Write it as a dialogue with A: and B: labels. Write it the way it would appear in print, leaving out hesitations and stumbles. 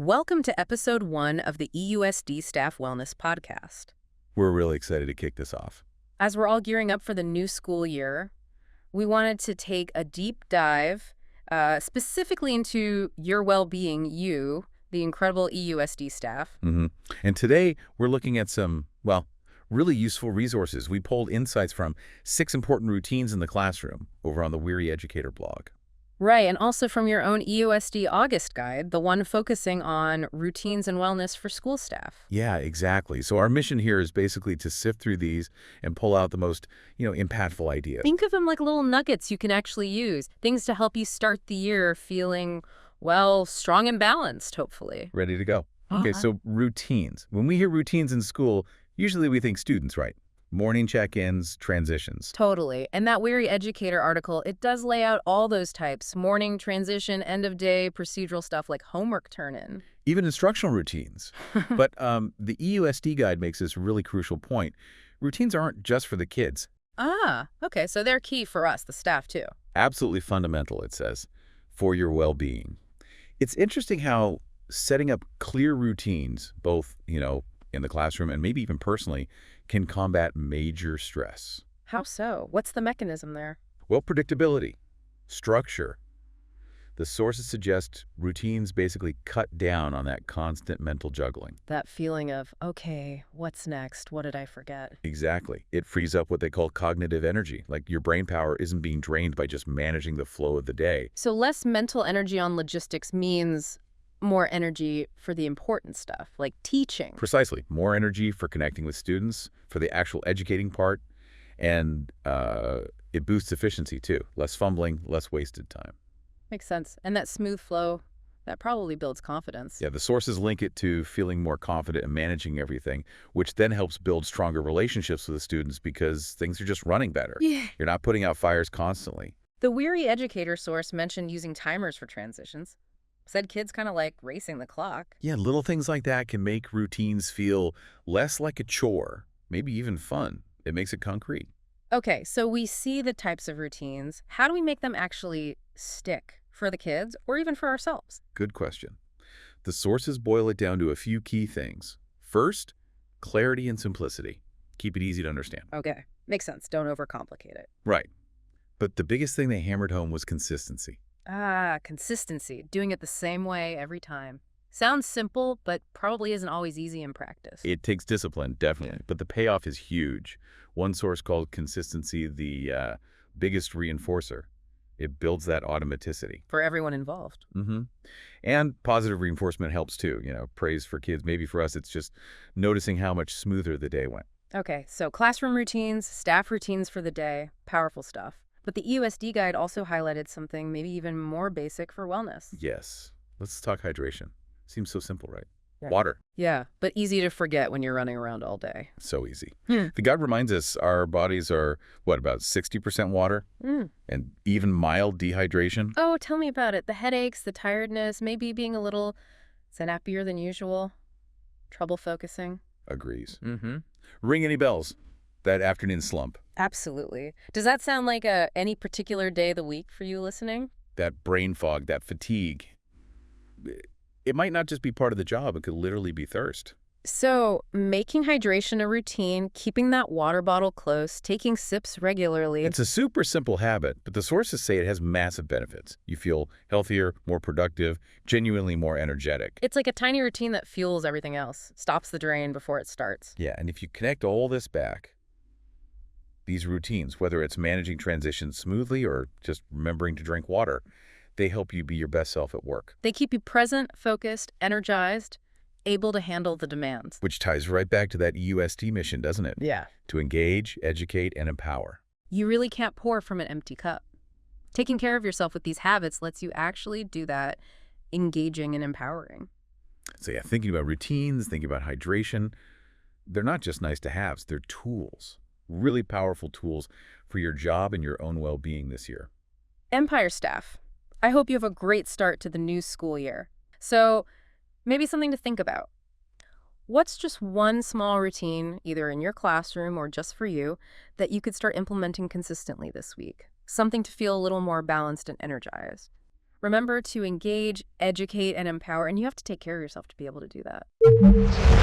A: Welcome to episode 1 of the EUSD Staff Wellness Podcast.
B: We're really excited to kick this off.
A: As we're all gearing up for the new school year, we wanted to take a deep dive specifically into your well-being, you, the incredible EUSD staff.
B: And today, we're looking at some, really useful resources. We pulled insights from 6 important routines in the classroom over on the Weary Educator blog.
A: Right, and also from your own EUSD-August guide, the one focusing on routines and wellness for school staff.
B: Yeah, exactly. So our mission here is basically to sift through these and pull out the most, impactful ideas.
A: Think of them like little nuggets you can actually use, things to help you start the year feeling, strong and balanced, hopefully.
B: Ready to go. Okay, so routines. When we hear routines in school, usually we think students, right? Morning check-ins, transitions.
A: Totally. And that Weary Educator article, it does lay out all those types: morning, transition, end of day, procedural stuff like homework turn-in.
B: Even instructional routines. But the EUSD guide makes this really crucial point. Routines aren't just for the kids.
A: Okay. So they're key for us, the staff, too.
B: Absolutely fundamental, it says, for your well-being. It's interesting how setting up clear routines, both, in the classroom and maybe even personally, can combat major stress.
A: How so? What's the mechanism there?
B: Well, predictability, structure. The sources suggest routines basically cut down on that constant mental juggling.
A: That feeling of, okay, what's next? What did I forget?
B: Exactly. It frees up what they call cognitive energy. Like your brain power isn't being drained by just managing the flow of the day.
A: So less mental energy on logistics means more energy for the important stuff, like teaching.
B: Precisely. More energy for connecting with students, for the actual educating part, and it boosts efficiency too. Less fumbling, less wasted time.
A: Makes sense. And that smooth flow, that probably builds confidence.
B: Yeah, the sources link it to feeling more confident and managing everything, which then helps build stronger relationships with the students because things are just running better.
A: Yeah.
B: You're not putting out fires constantly.
A: The Weary Educator source mentioned using timers for transitions. Said kids kind of like racing the clock.
B: Yeah, little things like that can make routines feel less like a chore, maybe even fun. It makes it concrete.
A: Okay, so we see the types of routines. How do we make them actually stick for the kids or even for ourselves?
B: Good question. The sources boil it down to a few key things. First, clarity and simplicity. Keep it easy to understand.
A: Okay, makes sense. Don't overcomplicate it.
B: Right. But the biggest thing they hammered home was consistency.
A: Consistency. Doing it the same way every time. Sounds simple, but probably isn't always easy in practice.
B: It takes discipline, definitely, but the payoff is huge. One source called consistency the biggest reinforcer. It builds that automaticity.
A: For everyone involved.
B: And positive reinforcement helps too. Praise for kids. Maybe for us, it's just noticing how much smoother the day went.
A: Okay, so classroom routines, staff routines for the day, powerful stuff. But the EUSD guide also highlighted something maybe even more basic for wellness.
B: Yes. Let's talk hydration. Seems so simple, right?
A: Yeah.
B: Water.
A: Yeah, but easy to forget when you're running around all day.
B: So easy. The guide reminds us our bodies are, about 60% water? And even mild dehydration?
A: Oh, tell me about it. The headaches, the tiredness, maybe being a little snappier than usual, trouble focusing.
B: Agrees. Ring any bells? That afternoon slump.
A: Absolutely. Does that sound like any particular day of the week for you listening?
B: That brain fog, that fatigue. It might not just be part of the job. It could literally be thirst.
A: So making hydration a routine, keeping that water bottle close, taking sips regularly.
B: It's a super simple habit, but the sources say it has massive benefits. You feel healthier, more productive, genuinely more energetic.
A: It's like a tiny routine that fuels everything else, stops the drain before it starts.
B: Yeah, and if you connect all this back, these routines, whether it's managing transitions smoothly or just remembering to drink water, they help you be your best self at work.
A: They keep you present, focused, energized, able to handle the demands.
B: Which ties right back to that EUSD mission, doesn't it?
A: Yeah.
B: To engage, educate, and empower.
A: You really can't pour from an empty cup. Taking care of yourself with these habits lets you actually do that, engaging and empowering.
B: So yeah, thinking about routines, thinking about hydration, they're not just nice to haves, they're tools. Really powerful tools for your job and your own well-being this year.
A: Empire staff, I hope you have a great start to the new school year. So maybe something to think about. What's just one small routine, either in your classroom or just for you, that you could start implementing consistently this week? Something to feel a little more balanced and energized. Remember to engage, educate, and empower, and you have to take care of yourself to be able to do that.